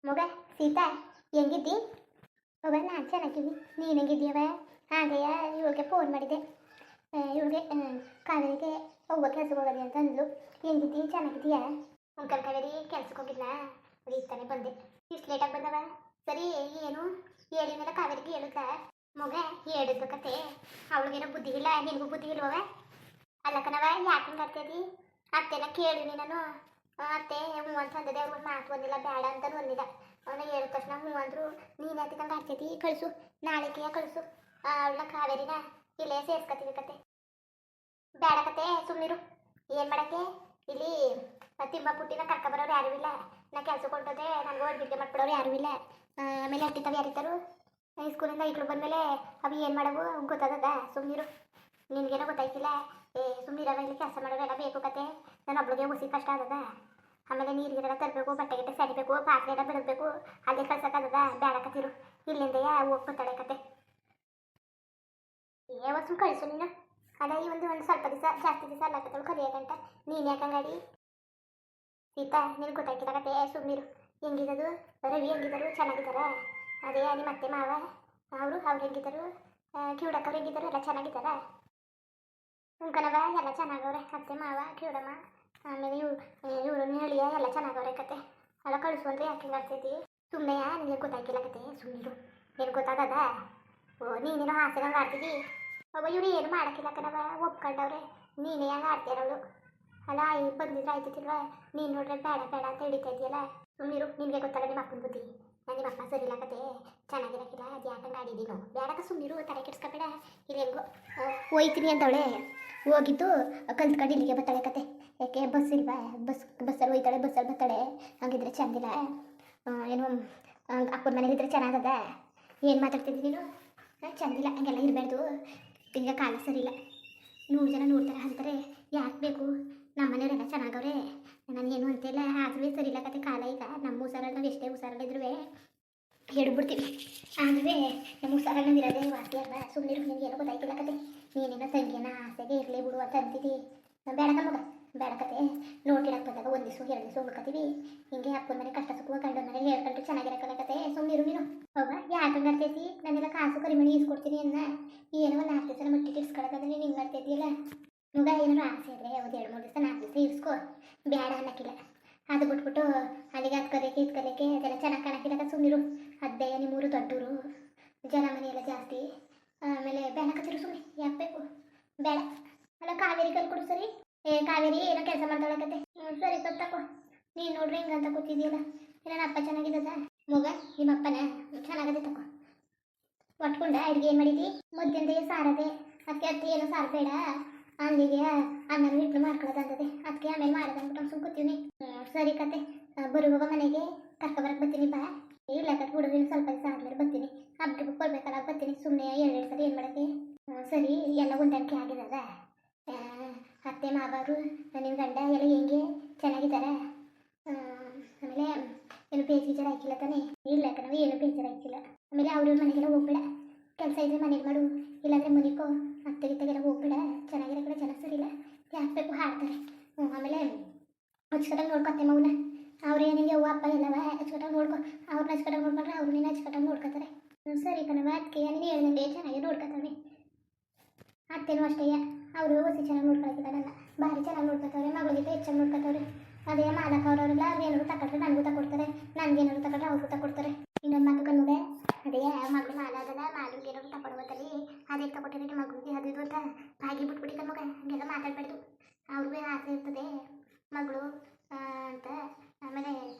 ಮಗ ಸೀತಾ ಹೆಂಗಿದ್ದಿ? ಮಗ ನಾನು ಚೆನ್ನಾಗಿದ್ದೀನಿ, ನೀನು ಹೆಂಗಿದ್ದೀಯವ? ಹಾಗೆಯ ಇವಳಿಗೆ ಫೋನ್ ಮಾಡಿದೆ. ಇವಳಿಗೆ ಕಾವೇರಿಗೆ ಹೋಗೋ ಕೆಲ್ಸಕ್ಕೆ ಹೋಗೋದಿ ಅಂತ ಅಂದ್ಲು. ಹೆಂಗಿದ್ದಿ, ಚೆನ್ನಾಗಿದ್ದೀಯಾ? ಅಂಕಲ್ ಕಾವೇರಿ ಕೆಲ್ಸಕ್ಕೆ ಹೋಗಿಲ್ಲ, ಈಗ ತಾನೇ ಬಂದೆ. ಇಷ್ಟು ಲೇಟಾಗಿ ಬಂದವ? ಸರಿ, ಏನು ಹೇಳಿ ಮೇಲೆ ಕಾವೇರಿಗೆ ಹೇಳುತ್ತಾ? ಮಗ ಹೇಳಿದ್ಲು ಕತೆ, ಅವಳಿಗೇನೋ ಬುದ್ಧಿ ಇಲ್ಲ, ನಿನಗೂ ಬುದ್ಧಿ ಇಲ್ವವ? ಅಲ್ಲ ಕಣವ, ಯಾಕೆ ಹಿಂಗೆ ಆಗ್ತದಿ? ಅತ್ತೆನ ಕೇಳಿನಿ ನಾನು. ಅತ್ತೆ ಹ್ಞೂ ಅಂತ ಅಂದದೆ, ಅವ್ರಿಗೆ ಮಾತು ಒಂದಿಲ್ಲ, ಬೇಡ ಅಂತಲೂ ಒಂದಿಲ್ಲ. ಅವನ ಹೇಳಿದ ತಕ್ಷಣ ಹ್ಞೂ ಅಂದರು. ನೀನು ಹಂಗೆ ಆಗ್ತೈತಿ, ಕಳಿಸು, ನಾಳೆಗೆಯ ಕಳಿಸು ಅವಳನ್ನ, ಕಾವೇರಿನ ಇಲ್ಲೇ ಸೇರ್ಸ್ಕೊತೀವಿ ಕತೆ. ಬೇಡ ಕತೆ, ಸುಮ್ಮನಿರು. ಏನು ಮಾಡೋಕ್ಕೆ ಇಲ್ಲಿ ತಿಮ್ಮ ಪುಟ್ಟಿನ ಕರ್ಕೊಬರೋರು ಯಾರೂ ಇಲ್ಲ. ನಾ ಕೆಲ್ಸಕ್ಕೆ ಹೊಂಟೋದೆ, ನನಗೂ ಅಡುಗೆ ಮಾಡ್ಬಿಡೋರು ಯಾರೂ ಇಲ್ಲ. ಆಮೇಲೆ ಅಟ್ಟಿತಾವೆ ಯಾರಿದ್ದಾರು? ಸ್ಕೂಲಿಂದ ಈಗಲೂ ಬಂದಮೇಲೆ ಅವು ಏನು ಮಾಡವು ಗೊತ್ತಾಗದ? ಸುಮ್ಮನಿರು, ನಿನಗೇನೋ ಗೊತ್ತಾಯ್ತಿಲ್ಲ. ಸುಮ್ಮನಿರವ, ಇಲ್ಲಿ ಕೆಲಸ ಮಾಡೋರೆಲ್ಲ ಬೇಕು ಕತೆ. ನಾನು ಒಬ್ಳಿಗೆ ಉಸಿ ಕಷ್ಟ ಆಗದ. ಆಮೇಲೆ ನೀರಿಗೆಲ್ಲ ತರಬೇಕು, ಬಟ್ಟೆ ಗಿಟ್ಟೆ ಸರಿಬೇಕು, ಪಾತ್ರೆ ಎಲ್ಲ ಬಿಡಬೇಕು, ಅಲ್ಲೇ ಕಳ್ಸೋಕ್ಕಾಗದ? ಬೇಡ ಕತ್ತಿರು, ಇಲ್ಲಿಂದ ಹೋಗಿ ಬರ್ತಾಳೆ ಕತೆ. ವಸು ಕಳಿಸು ನೀನು. ಅದ ಈ ಒಂದು ಸ್ವಲ್ಪ ದಿವಸ ಜಾಸ್ತಿ ದಿವಸ ಅಲ್ಲ ಕತ್ತಳು ಕಲಿಯೋಕಂಟ. ನೀನು ಯಾಕಂಗಾಡಿ ಸೀತಾ, ನಿನಗೆ ಗೊತ್ತಾಯ್ತಿಲ್ಲ ಕತೆ, ಸುಮ್ಮನಿರು. ಹೆಂಗಿರೋದು? ರವಿ ಹೆಂಗಿದ್ದರು? ಚೆನ್ನಾಗಿದ್ದಾರ? ಅದೇ ನಿಮ್ಮ ಅತ್ತೆ ಮಾವ ಅವ್ರು ಹೆಂಗಿದ್ದರು? ಕಿವುಡಕ್ಕವ್ರು ಹೆಂಗಿದ್ದರು? ಎಲ್ಲ ಚೆನ್ನಾಗಿದ್ದಾರ? ಉಂಕನವ ಎಲ್ಲ ಚೆನ್ನಾಗವ್ರೆ, ಅತ್ತೆ ಮಾವ ಕಿವುಡಮ್ಮ, ಆಮೇಲೆ ಇವರು ಹೇಳಿಯ ಎಲ್ಲ ಚೆನ್ನಾಗವ್ರೆ ಕತೆ. ಎಲ್ಲ ಕಳಿಸು ಅಂದರೆ ಯಾಕೆ ಹಿಂಗೆ ಆಗ್ತೈತಿ? ಸುಮ್ಮನೆ ನಿನಗೆ ಗೊತ್ತಾಯ್ತಿಲ್ಲ ಕತೆ, ಸುಮ್ಮನಿರು. ಏನು ಗೊತ್ತಾಗದ? ಓ, ನೀನೇನೋ ಹಾಸಿಗೆ ಆಡ್ತಿದ್ದಿ. ಅವ ಇವ್ರು ಏನು ಮಾಡೋಕ್ಕಿಲ್ಲ ಕಣವ, ಒಪ್ಕೊಂಡವ್ರೆ. ನೀನೇ ಹಂಗೆ ಆಡ್ತೀರವಳು. ಅಲ್ಲ ಈಗ ಬಂದಿದ್ರೆ ಆಯ್ತಿಲ್ವ? ನೀನು ನೋಡ್ರೆ ಬೇಡ ಬೇಡ ಅಂತ ಹಿಡಿತಾ ಇದೆಯಲ್ಲ. ಸುಮ್ಮನಿರು, ನಿನಗೆ ಗೊತ್ತಲ್ಲ ನಿಮ್ಮ ಅಪ್ಪನ ಬುದ್ಧಿ. ನಿಮ್ಮ ಅಪ್ಪ ಸರಿ ಇಲ್ಲ ಕತೆ, ಚೆನ್ನಾಗಿರಕ್ಕಿಲ್ಲ. ಅದು ಯಾಕಂಗೆ ಆಡಿದ್ದೀನೋ? ಬೇಡಕ್ಕ ಸುಮ್ಮನಿರು, ತಲೆ ಕೆಡ್ಸ್ಕೊಬೇಡ. ಇಲ್ಲಿ ಹೆಂಗೋ ಹೋಯ್ತೀನಿ ಅಂತವಳೆ, ಹೋಗಿದ್ದು ಕಲ್ತ್ಕೊಂಡು ಇಲ್ಲಿಗೆ ಬರ್ತಾಳೆ ಕತೆ. ಯಾಕೆ ಬಸ್ ಇಲ್ವಾ? ಬಸ್ಸಲ್ಲಿ ಹೋಯ್ತಾಳೆ, ಬಸ್ಸಲ್ಲಿ ಬರ್ತಾಳೆ. ಹಂಗಿದ್ರೆ ಚೆಂದಿಲ್ಲ. ಏನು ಅಪ್ಪನ ಮನೇಲಿದ್ರೆ ಚೆನ್ನಾಗದ? ಏನು ಮಾತಾಡ್ತಿದ್ದೀನಿ ನೀನು? ಚೆಂದಿಲ್ಲ, ಹಂಗೆಲ್ಲ ಇರಬಾರ್ದು. ಈಗ ಕಾಲ ಸರಿ ಇಲ್ಲ. 100 ಜನ ನೋಡ್ತಾರೆ ಅಂತಾರೆ, ಯಾಕೆ ಬೇಕು? ನಮ್ಮ ಮನೆಯವರೆಲ್ಲ ಚೆನ್ನಾಗವ್ರೆ, ನನಗೇನು ಅಂತಿಲ್ಲ. ಆದ್ರೂ ಸರಿ ಇಲ್ಲ ಕತೆ ಕಾಲ. ಈಗ ನಮ್ಮ ಹುಷಾರಲ್ಲಿ ನಾವು ಎಷ್ಟೇ ಹುಷಾರಲ್ಲಿದ್ರೂ ಹಿಡ್ಬಿಡ್ತೀವಿ. ಆದ್ರೆ ನಮ್ಮ ಹುಷಾರಲ್ಲಿ ನಾವು ಇರೋದೇ ವಾಸಿ ಅಲ್ವಾ? ಸುಮ್ಮನಿರು, ನಿನಗೆ ಏನೋ ಗೊತ್ತಾಯ್ತಿಲ್ಲ ಕತೆ. ನೀನೇನೋ ಸಂಖ್ಯೆನ ಆಸೆಗೆ ಇರಲೇ ಬಿಡು ಅಂತ ಅಂತಿದ್ದಿ. ಬೇಡ ಮಗ, ಬೇಡ ಕತೆ. ನೋಟಿಡಕ್ಕೆ ಬಂದಾಗ 1 ದಿವಸ 2 ದಿವಸ ಉಳ್ಕೊತೀವಿ. ಹಿಂಗೆ ಅಪ್ಪನ ಮನೆ ಕಷ್ಟ ಸುಖ ಗಂಡನ ಮನೆಗೆ ಹೇಳ್ಕೊಂಡ್ರೆ ಚೆನ್ನಾಗಿರಕ್ಕಲ್ಲ ಕತೆ. ಸುಮ್ಮನಿರು ನೀನು. ಹೌದಾ, ಯಾಕೆ ಮಾಡ್ತೈತಿ? ನಾನೆಲ್ಲ ಕಾಸು ಕರಿಮಣಿ ಈಸ್ಕೊಡ್ತೀನಿ ಅನ್ನ. ಏನೋ ಒಂದು 4 ದಿವಸ ಮಟ್ಟಿಗೆ ಇರ್ಸ್ಕೊಳಕ್ಕಂದ್ರೆ ನೀನು ಹಿಂಗೆ ಮಾಡ್ತೈತಿಯಲ್ಲ ಮಗ. ಏನಾರು ಆಸೆ ಇದ್ರೆ ಒಂದು 2-3 ದಿವಸ 4 ದಿವಸ ಇರಿಸ್ಕೊ, ಬೇಡ ಅನ್ನಕ್ಕಿಲ್ಲ. ಅದು ಬಿಟ್ಬಿಟ್ಟು ಅಲ್ಲಿಗೆ ಹತ್ಕಲಿಕ್ಕೆ ಇತ್ಕಲಿಕ್ಕೆ ಅದೆಲ್ಲ ಚೆನ್ನಾಗಿ ಕಾಣಕ್ಕಿಲ್ಲ. ಸುಮ್ಮನಿರು. ಅದೇ ನಿಮ್ಮೂರು ದೊಡ್ಡೂರು, ಜನ ಮನೆಯೆಲ್ಲ ಜಾಸ್ತಿ. ಆಮೇಲೆ ಬೇಡ ಕತ್ತಿರು, ಸುಮ್ಮನೆ ಯಾಕೆ ಬೇಕು? ಬೇಡ. ಅಲ್ಲ ಕಾವೇರಿ ಕಲ್ಕೊಡು. ಸರಿ, ಕಾವೇರಿ ಏನೋ ಕೆಲಸ ಮಾಡ್ತಾಳಕತ್ತೆ. ಸರಿ ತಕ್ಕೋ. ನೀನು ನೋಡ್ರಿ ಹಿಂಗಂತ ಕೂತಿದ್ದೀಯಲ್ಲ. ನನ್ನ ಅಪ್ಪ ಚೆನ್ನಾಗಿದ್ದದ? ಮಗ ನಿಮ್ಮ ಅಪ್ಪನ ಚೆನ್ನಾಗದೆ ತಗೋ. ಒಟ್ಕೊಂಡ ಅಡುಗೆ ಏನು ಮಾಡಿದಿ? ಮಧ್ಯಾಹ್ನದಿಗೆ ಸಾರದೆ. ಅದಕ್ಕೆ ಅತ್ತೆ ಏನೋ ಸಾರು ಬೇಡ, ಅಲ್ಲಿಗೆ ಅನ್ನನೂ ಹಿಟ್ಟು ಮಾಡ್ಕೊಳ್ಳೋದಂತದೆ. ಅದಕ್ಕೆ ಆಮೇಲೆ ಮಾಡೋದಂದ್ಬಿಟ್ಟು ಸುಮ್ಮ ಕೂತೀವಿ. ಸರಿ ಕತೆ, ಬರುವಾಗ ಮನೆಗೆ ಕರ್ಕೊಬರಕ್ಕೆ ಬರ್ತೀನಿ ಬಾ. ಇಲ್ಲ ಕಟ್ ಬಿಡು, ಇನ್ನು ಸ್ವಲ್ಪ ದಿವಸ ಆದ್ಮೇಲೆ ಬರ್ತೀನಿ. ಹಬ್ಬಕ್ಕೆ ಬರ್ಬೇಕಲ್ಲ, ಬರ್ತೀನಿ. ಸುಮ್ಮನೆ 2 ಸಲ ಏನು ಮಾಡೋಕ್ಕೆ? ಸರಿ, ಎಲ್ಲ ಹೊಂದಾಣಿಕೆ ಆಗಿದದ? ಅತ್ತೆ ಮಾವರು ನಿನ್ನ ಗಂಡ ಎಲ್ಲ ಹೆಂಗೆ ಚೆನ್ನಾಗಿದ್ದಾರೆ? ಆಮೇಲೆ ಏನು ಬೇಜಾರು ಹಾಕಿಲ್ಲ ತಾನೇ? ಇಲ್ಲ ನಾವು ಏನು ಬೇಜಾರು ಹಾಕಿಲ್ಲ. ಆಮೇಲೆ ಅವ್ರ ಮನೆಗೆಲ್ಲ ಹೋಗ್ಬೇಡ. ಕೆಲಸ ಇದ್ರೆ ಮನೆಗೆ ಮಾಡು, ಇಲ್ಲಾಂದರೆ ಮನೆಗೋ ಅತ್ತೆಗೆಲ್ಲ ಹೋಗ್ಬೇಡ. ಚೆನ್ನಾಗಿರೋ ಕಡೆ ಜನ ಸರಿಯಿಲ್ಲ, ಯಾಕೆ ಬೇಕು ಹಾಡ್ತಾರೆ. ಆಮೇಲೆ ಅಚ್ಚುಕಟ್ಟಾಗಿ ನೋಡ್ಕೊ ಅತ್ತೆ ಮೌನ. ಅವ್ರೇ ನಿನಗೆ ಅವ್ವ ಅಪ್ಪ ಎಲ್ಲವ ಅಚ್ಚುಕಟ್ಟಾಗಿ ನೋಡ್ಕೊ. ಅವ್ರನ್ನ ಅಚ್ಚುಕಟ್ಟಾಗಿ ನೋಡ್ಕೊಂಡ್ರೆ ಅವ್ರು ನೀನು ಅಚ್ಚುಕಟ್ಟಾಗಿ ನೋಡ್ಕೊತಾರೆ. ಸರಿ ಕಣವ, ಅದಕ್ಕೆ ನೀನು ಹೇಳ್ದಂಗೆ ಚೆನ್ನಾಗಿ ನೋಡ್ಕೊತಾವೆ. ಅತ್ತೇನೂ ಅಷ್ಟೇ, ಅವರು ಹೊಸಿ ಚೆನ್ನಾಗಿ ನೋಡ್ಕೊಳ್ತಿಲ್ಲ. ನನ್ನ ಭಾರಿ ಚೆನ್ನಾಗಿ ನೋಡ್ಕೊತವ್ರೆ, ಮಗಳಿಗಿಂತ ಹೆಚ್ಚಾಗಿ ನೋಡ್ಕೊತವ್ರೆ. ಅದೇ ಮಾಲಕ ಅವ್ರವ್ರೆಲ್ಲ ಅವ್ರು ಏನಾದ್ರು ತಗೊಂಡ್ರೆ ನನಗೂ ತಗೊಡ್ತಾರೆ, ನನಗೇನಾದ್ರು ತಗೊಂಡ್ರೆ ಅವ್ರಿಗೂ ತಗೊಡ್ತಾರೆ. ಇನ್ನೊಂದು ಮಾತು ಕಣ್ಮುಗೆ, ಅದೇ ಮಗಳು ಮಾಲ ಅದಲ್ಲ, ಮಾಲಿಗೆ ಏನಾದ್ರು ತಗೊಡ್ಬೋದಲ್ಲಿ ಅದೇ ತಗೊಟ್ಟಿರಿ ನಿಮ್ಮ ಮಗುಗೆ ಅದು ಇದು ಅಂತ ಬಾಗಿ ಬಿಟ್ಬಿಟ್ಟು ಕಣ್ಮುಗೆ. ಹಂಗೆಲ್ಲ ಮಾತಾಡಬಾರ್ದು. ಅವ್ರಿಗೂ ಆಸೆ ಇರ್ತದೆ ಮಗಳು ಅಂತ. ಆಮೇಲೆ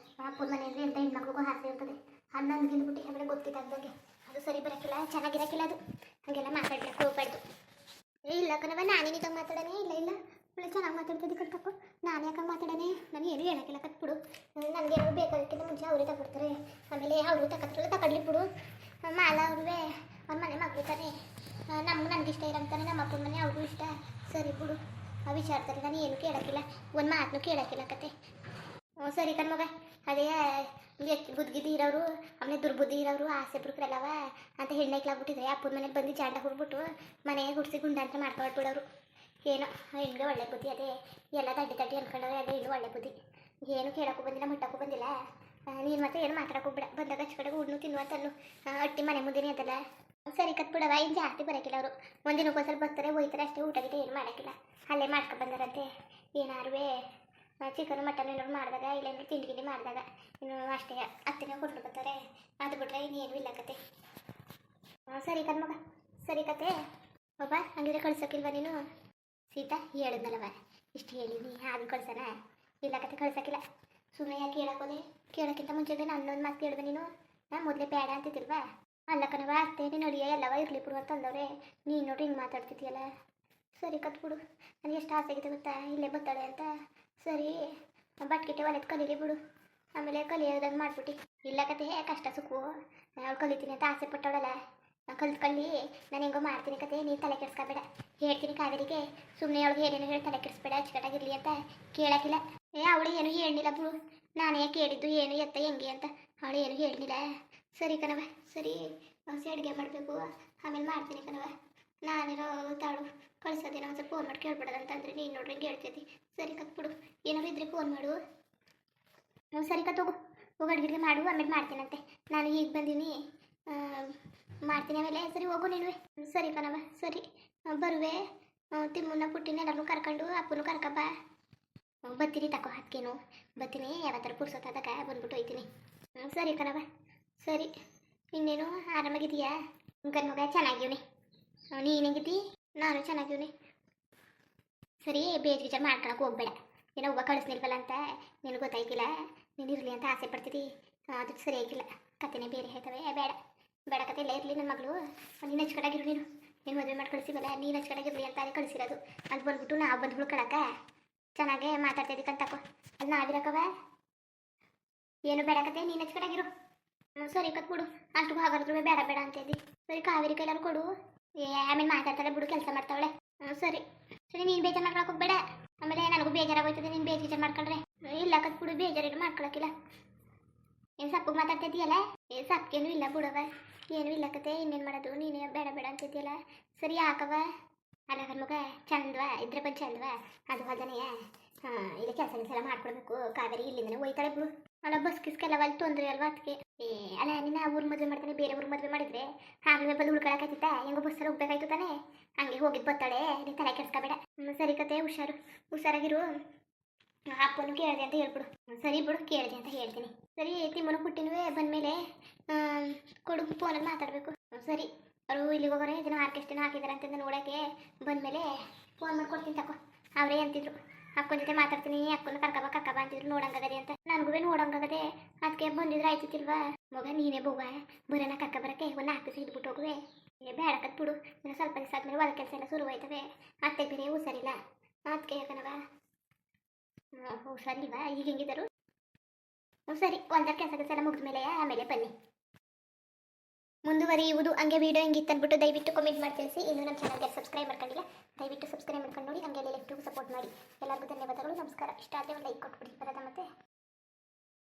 ಅಪ್ಪನ ಮನೆ ಅಂದರೆ ಎಂಥ ಹೆಣ್ಮಕ್ಳಿಗೂ ಆಸೆ ಇರ್ತದೆ. ಅದು ನನಗಿಂದು ಬಿಟ್ಟು ಆಮೇಲೆ ಗೊತ್ತಿದ್ದಾಗ್ದಂಗೆ ಅದು ಸರಿ ಬರೋಕ್ಕಿಲ್ಲ, ಚೆನ್ನಾಗಿರೋಕ್ಕಿಲ್ಲ. ಅದು ಹಾಗೆಲ್ಲ ಮಾತಾಡ್ಲಿಕ್ಕೆ ಹೋಗ್ಬಾರ್ದು. ಇಲ್ಲ ಕಣವ, ನಾನೇನಿದ್ದಾಗ ಮಾತಾಡೋಣ. ಇಲ್ಲ ಇಲ್ಲ, ಒಳ್ಳೆ ಚೆನ್ನಾಗಿ ಮಾತಾಡ್ತಿದ್ದೆ ಕಟ್ಕಪ್ಪ. ನಾನು ಯಾಕಂಗೆ ಮಾತಾಡೋಣ? ನಾನು ಏನು ಹೇಳೋಕ್ಕಿಲ್ಲ ಕಟ್ಬಿಡು. ನನಗೆ ಏನಾದ್ರು ಬೇಕಾದಕ್ಕಿಂತ ಮುಂಚೆ ಅವರೇ ತಗೊಡ್ತಾರೆ. ಆಮೇಲೆ ಅವರು ತಗೊಡ್ಲಿ ಬಿಡು. ಮಾಲ ಅವ್ರಿಗೆ ಅವ್ರ ಮನೆ ಮಗಳು ತಾನೆ. ನನಗಿಷ್ಟ ಇರಂತಾನೆ, ನಮ್ಮ ಅಪ್ಪನ ಮನೆ ಅವ್ರಿಗೂ ಇಷ್ಟ. ಸರಿ ಬಿಡು, ಆ ವಿಚಾರದಲ್ಲಿ ನಾನು ಏನು ಕೇಳೋಕ್ಕಿಲ್ಲ, ಒಂದು ಮಾತನ್ನು ಕೇಳೋಕ್ಕಿಲ್ಲ ಕತೆ. ಸರಿ ಕಣ್ಮಗ, ಅದೇ ಬುದ್ಧಿಗಿದ್ದು ಇರೋರು ಆಮೇಲೆ ದುರ್ಬುದ್ಧಿ ಇರೋರು ಆಸೆ ಬಿಡ್ರಲ್ಲವ ಅಂತ ಹೆಣ್ಣೈಕ್ಲಾಗ್ಬಿಟ್ಟಿದ್ರೆ ಅಪ್ಪನ ಮನೆಗೆ ಬಂದು ಜಾಂಡ ಹುಡ್ಬಿಟ್ಟು ಮನೆಗೆ ಗುಡಿಸಿ ಗುಂಡಾಂತ ಮಾಡ್ಕೊಳ್ಬಿಡೋರು. ಏನೋ ಹೆಣ್ಣಿಗೆ ಒಳ್ಳೆ ಬುದ್ಧಿ. ಅದೇ ಎಲ್ಲ ತಡ್ಡಿ ತಡ್ಡಿ ಅಂದ್ಕೊಂಡವ್ರೆ, ಅದೇ ಇನ್ನೂ ಒಳ್ಳೆ ಬುದ್ಧಿ. ಏನು ಕೇಳೋಕ್ಕೂ ಬಂದಿಲ್ಲ, ಮುಟ್ಟಕ್ಕೂ ಬಂದಿಲ್ಲ. ನೀನು ಮತ್ತೆ ಏನು ಮಾತಾಡಕ್ಕೆ ಹೋಗ್ಬೇಡ. ಬಂದಾಗ ಹಚ್ಚ ಕಡೆಗೆ ಉಡ್ನು ತಿನ್ನುವಂತನ್ನು ಅಟ್ಟಿ ಮನೆ ಮುಂದೆನೇ ಅದಲ್ಲ. ಸರಿ ಕತ್ ಬಿಡವ, ಇನ್ನು ಜಾಸ್ತಿ ಬರೋಕಿಲ್ಲ ಅವರು. ಒಂದಿನಕ್ಕೊಂದ್ಸಲ ಬರ್ತಾರೆ ಹೋಯ್ತಾರೆ ಅಷ್ಟೇ, ಊಟ ಗಿಟ ಏನು ಮಾಡೋಕ್ಕಿಲ್ಲ. ಅಲ್ಲೇ ಮಾಡ್ಕೊಂಡು ಬಂದಾರಂತೆ ಏನಾರು ಚಿಕನ್ ಮಟನ್ ಏನಾದ್ರು ಮಾಡಿದಾಗ ಇಲ್ಲೇನು ತಿಂಡಿ ಗಿಂಡಿ ಮಾಡಿದಾಗ ಇನ್ನು ಅಷ್ಟೇ ಹತ್ತಿನ ಕೊಟ್ಟು ಬರ್ತಾರೆ. ಅದು ಬಿಟ್ರೆ ಇನ್ನೇನು ಇಲ್ಲ ಕತೆ. ಸರಿ ಕತ್ ಮಗ, ಸರಿ ಕತೆ ಒಬ್ಬ ಹಂಗಿದ್ರೆ ಕಳ್ಸೋಕ್ಕಿಲ್ವ ನೀನು? ಸೀತಾ ಹೇಳಿದ್ನಲ್ಲವ, ಇಷ್ಟು ಹೇಳಿನಿ ಆದ್ರೂ ಕಳ್ಸೋಣ? ಇಲ್ಲ ಕತೆ ಕಳ್ಸೋಕ್ಕಿಲ್ಲ. ಸುಮ್ಮನೆ ಯಾಕೆ ಹೇಳಕ್ಕೋದೆ? ಕೇಳೋಕ್ಕಿಂತ ಮುಂಚೆ ನನ್ನೊಂದು ಮಾತು ಕೇಳಿದೆ ನೀನು. ಮೊದಲೇ ಬೇಡ ಅಂತಿದ್ದಿಲ್ವಾ? ಅಲ್ಲ ಕಣವ, ಅಷ್ಟೇ ನೀನು ಅಡಿಯ ಎಲ್ಲವ ಇರಲಿ ಬಿಡು ಅಂತಂದವ್ರೆ. ನೀನು ನೋಡಿ ಹಿಂಗೆ ಮಾತಾಡ್ತಿದ್ಯಲ್ಲ. ಸರಿ ಕತ್ಬಿಡು, ನನಗೆ ಎಷ್ಟು ಆಸೆ ಆಗಿದೆ ಗೊತ್ತಾ ಇಲ್ಲೇ ಬರ್ತಾಳೆ ಅಂತ. ಸರಿ ಬಟ್ಕಿಟ್ಟೆ ಒಲೆದು ಕಲೀಲಿ ಬಿಡು, ಆಮೇಲೆ ಕಲಿಯೋದಂಗೆ ಮಾಡ್ಬಿಟ್ಟು. ಇಲ್ಲ ಕತೆ ಕಷ್ಟ ಸುಖವು ಅವಳು ಕಲಿತೀನಿ ಅಂತ ಆಸೆ ಪಟ್ಟವಳಲ್ಲ, ಕಲ್ತ್ಕೊಳ್ಳಿ. ನಾನು ಹೆಂಗೋ ಮಾಡ್ತೀನಿ ಕತೆ, ನೀನು ತಲೆ ಕೆಡಿಸ್ಕೊಬೇಡ. ಹೇಳ್ತೀನಿ ಕಾವೇರಿಗೆ, ಸುಮ್ಮನೆ ಅವಳಿಗೆ ಏನೇನು ಹೇಳಿ ತಲೆ ಕೆಡಿಸ್ಬೇಡ, ಅಚ್ಚುಕಟ್ಟಾಗಿರಲಿ ಅಂತ. ಕೇಳೋಕ್ಕಿಲ್ಲ. ಅವಳು ಏನು ಹೇಳಿಲ್ಲ ಬಿಡು, ನಾನೇ ಕೇಳಿದ್ದು ಏನು ಎತ್ತ ಹೆಂಗೆ ಅಂತ. ಅವಳು ಏನು ಹೇಳಿಲ್ಲ. ಸರಿ ಕಣವ, ಸರಿ ಹಸಿ ಅಡುಗೆ ಮಾಡಬೇಕು, ಆಮೇಲೆ ಮಾಡ್ತೀನಿ ಕಣವ. ನಾನಿರೋ ತಾಳು ಕಳ್ಸೋದೇನೋ ಒಂದು ಸ್ವಲ್ಪ ಫೋನ್ ಮಾಡಿ ಕೇಳ್ಬಿಡೋದಂತಂದ್ರೆ ನೀನು ನೋಡ್ರಿ ಹಿಂಗೆ ಹೇಳ್ತೈತಿ. ಸರಿ ಕತ್ಬಿಡು, ಏನಾದ್ರು ಇದ್ರೆ ಫೋನ್ ಮಾಡು. ಸರಿ ಕತ್ ಹೋಗು, ಹೋಗಿ ಅಡುಗೆ ಮಾಡು, ಆಮೇಲೆ ಮಾಡ್ತೀನಂತೆ. ನಾನು ಈಗ ಬಂದೀನಿ, ಮಾಡ್ತೀನಿ ಆಮೇಲೆ. ಸರಿ ಹೋಗು ನೀನು. ಸರಿ ಕಣವ, ಸರಿ ಬರುವೆ. ತಿಮ್ಮನ್ನ ಪುಟ್ಟಿನ ಎಲ್ಲರೂ ಕರ್ಕೊಂಡು ಅಪ್ಪನು ಕರ್ಕಬ್ಬ. ಬರ್ತೀನಿ ತಕೋ, ಅದಕ್ಕೇನು ಬರ್ತೀನಿ. ಯಾವತ್ತರ ಪುರ್ಸೊತ್ತಾದಾಗ ಬಂದ್ಬಿಟ್ಟು ಹೋಯ್ತೀನಿ. ಸರಿ ಕಣವ, ಸರಿ. ಇನ್ನೇನು ಆರಾಮಾಗಿದೆಯಾ? ಗನ್ಮಗ ಚೆನ್ನಾಗಿವ್ನಿ. ನೀನು ಹೆಂಗಿದ್ದಿ? ನಾನು ಚೆನ್ನಾಗಿವ್ನಿ. ಸರಿ ಬೇಜ್ ವಿಚಾರ ಮಾಡ್ಕೊಳಕ್ಕೆ ಹೋಗ್ಬೇಡ. ಏನೋ ಒಬ್ಬ ಕಳಿಸ್ನಿಲ್ವಲ್ಲ ಅಂತ ನಿನಗೆ ಗೊತ್ತಾಯ್ತಿಲ್ಲ. ನೀನು ಇರಲಿ ಅಂತ ಆಸೆ ಪಡ್ತಿದ್ದಿ, ಅದು ಸರಿಯಾಗಿಲ್ಲ. ಕತೆನೇ ಬೇರೆ ಹೇಳ್ತವೆ. ಬೇಡ ಬೇಡ ಕತೆ ಎಲ್ಲ ಇರಲಿ. ನನ್ನ ಮಗಳು ನೀನು ಹಚ್ಕಡಾಗಿರು. ನೀನು ಮದುವೆ ಮಾಡಿ ಕಳಿಸಿವಲ್ಲ, ನೀನು ಹಚ್ಕಡಾಗಿರಲಿ ಅಂತ ಅದೇ ಕಳಿಸಿರೋದು. ಅದು ಬಂದ್ಬಿಟ್ಟು ನಾವು ಬಂದು ಉಳ್ಕೊಳಕ ಚೆನ್ನಾಗೇ ಮಾತಾಡ್ತಿದ್ದಕ್ಕಂತಕೋ. ಅಲ್ಲಿ ನಾವಿರಕವ ಏನು ಬೇಡ ಕತೆ, ನೀನು ಹಚ್ಕಡಾಗಿರು. ಸರಿ ಕತ್ಬಿಡು, ಅಷ್ಟು ಹಾಗಾದ್ರೂ ಬೇಡ ಬೇಡ ಅಂತ ಇದ್ದಿ. ಸರಿ ಕಾವೇರಿ ಕೈಲಾರು ಕೊಡು, ಆಮೇಲೆ ಮಾತಾಡ್ತಾಳೆ ಬಿಡು, ಕೆಲಸ ಮಾಡ್ತಾವಳೆ. ಸರಿ ಸರಿ, ನೀನು ಬೇಜಾರು ಮಾಡ್ಕೊಳಕ್ಕೆ ಹೋಗ್ಬೇಡ. ಆಮೇಲೆ ನನಗೂ ಬೇಜಾರಾಗೋಯ್ತದೆ ನೀನು ಬೇಜಾರು ಮಾಡ್ಕೊಂಡ್ರೆ. ಇಲ್ಲ ಕತ್ಬಿಡು, ಬೇಜಾರೇನು ಮಾಡ್ಕೊಳಕ್ಕಿಲ್ಲ. ಏನು ಸಪ್ಪಗೆ ಮಾತಾಡ್ತಿದ್ದೀಯಲ್ಲ? ಸಪ್ಪಗೇನು ಇಲ್ಲ ಬಿಡವ, ಏನೂ ಇಲ್ಲ ಕತೆ. ಇನ್ನೇನು ಮಾಡೋದು, ನೀನೇ ಬೇಡ ಬೇಡ ಅಂತಿದ್ದೀಯಲ್ಲ. ಸರಿ ಯಾಕವ? ಅಲ್ಲ ಗನ್ಮಗ ಚಂದವ ಇದ್ರೆ ಬಂದು ಚಂದವ, ಅದು ಹೋದನೆಯ ಇಲ್ಲಿ ಕೆಲಸ ಎಲ್ಲ ಮಾಡ್ಕೊಡ್ಬೇಕು. ಕಾವೇರಿ ಇಲ್ಲಿಂದನೇ ಹೋಯ್ತಾಳೆ ಬಿಡು. ಅಲ್ಲ ಬಸ್ ಕಿಸ್ಕೆಲ್ಲ ಅಲ್ಲಿ ತೊಂದರೆ ಅಲ್ವಾ ಅದಕ್ಕೆ. ಅಲ್ಲ ನಿನ್ನ ಊರು ಮದುವೆ ಮಾಡ್ತಾನೆ, ಬೇರೆ ಊರು ಮದುವೆ ಮಾಡಿದ್ರೆ ಆಗಲೇ ಬಂದು ಉಳ್ಕೊಳಕಾಯ್ತಿತ್ತ? ಹೆಂಗೋ ಬಸ್ಸಲ್ಲಿ ಹೋಗ್ಬೇಕಾಯ್ತು ತಾನೆ, ಹಂಗೆ ಹೋಗಿದ್ದು ಬರ್ತಾಳೆ. ನೀನು ತಲೆ ಕೆಡ್ಸ್ಕೊಬೇಡ. ಸರಿ ಕತೆ, ಹುಷಾರು, ಹುಷಾರಾಗಿರು. ಅಪ್ಪನು ಕೇಳಿದೆ ಅಂತ ಹೇಳ್ಬಿಡು. ಸರಿ ಬಿಡು, ಕೇಳಿದೆ ಅಂತ ಹೇಳ್ತೀನಿ. ಸರಿ ತಿಮ್ಮನು ಪುಟ್ಟಿನೂ ಬಂದಮೇಲೆ ಕೊಡು, ಫೋನಲ್ಲಿ ಮಾತಾಡಬೇಕು. ಸರಿ ಅವರು ಇಲ್ಲಿಗೆ ಹೋಗೋರೆ, ಇದನ್ನು ಆರ್ಕೆಸ್ಟ್ರನ ಹಾಕಿದ್ದಾರೆ ಅಂತಂದು ನೋಡೋಕ್ಕೆ ಬಂದಮೇಲೆ ಫೋನ್ ಮಾಡ್ಕೊಡ್ತೀನಿ ತಕೋ. ಅವರೇ ಅಂತಿದ್ರು ಅಕ್ಕನ ಜೊತೆ ಮಾತಾಡ್ತೀನಿ, ಅಕ್ಕನ ಕರ್ಕಬ ಅಂತಿದ್ರು. ನೋಡಂಗದೆ ಅಂತ ನನಗೂ ನೋಡಂಗದೆ, ಅದಕ್ಕೆ ಬಂದಿದ್ರೆ ಆಯ್ತಿಲ್ವಾ? ಮಗ ನೀನೇ ಬವ್ವ, ಬರೋಣ ಕರ್ಕೊಬರಕ್ಕೆ ಒಂದು 4 ದಿವಸ ಇದ್ಬಿಟ್ಟು ಹೋಗುವೆ. ಬೇಡ ಕತ್ಬಿಡು, ಇನ್ನು ಸ್ವಲ್ಪ ದಿವಸ ಆದಮೇಲೆ ಹೊಲ ಕೆಲಸ ಎಲ್ಲ ಶುರುವಾಯ್ತವೆ. ಅತ್ತೆ ಬೇರೆ ಹುಷಾರಿಲ್ಲ, ಅದಕ್ಕೆ ಯಾಕನವ ಹುಷಾರಿಲ್ವಾ? ಈಗ ಹೆಂಗಿದ್ದರು? ಸರಿ, ಒಂದರ ಕೆಲಸ ಎಲ್ಲ ಮುಗಿದ ಮೇಲೆ ಆಮೇಲೆ ಬನ್ನಿ. ಮುಂದುವರಿಯುವುದು. ಹಂಗೆ ವೀಡಿಯೋ ಹಿಂಗಿತ್ತು ಅಂದ್ಬಿಟ್ಟು ದಯವಿಟ್ಟು ಕಮೆಂಟ್ ಮಾಡಿ ತಿಳಿಸಿ. ಇನ್ನು ನಮ್ಮ ಚಾನಲ್ಗೆ ಸಬ್ಸ್ಕ್ರೈಬ್ ಮಾಡ್ಕೊಂಡಿಲ್ಲ, ದಯವಿಟ್ಟು ಸಬ್ಸ್ಕ್ರೈಬ್ ಮಾಡ್ಕೊಂಡು ನೋಡಿ. ಹಂಗೆ ಲೆಫ್ಟಿಗೂ ಸಪೋರ್ಟ್ ಮಾಡಿ. ಎಲ್ಲರಿಗೂ ಧನ್ಯವಾದಗಳು, ನಮಸ್ಕಾರ. ಇಷ್ಟ ಆದರೆ ಒಂದು ಲೈಕ್ ಕೊಟ್ಬಿಡಿ. ಬರೋದ ಮತ್ತೆ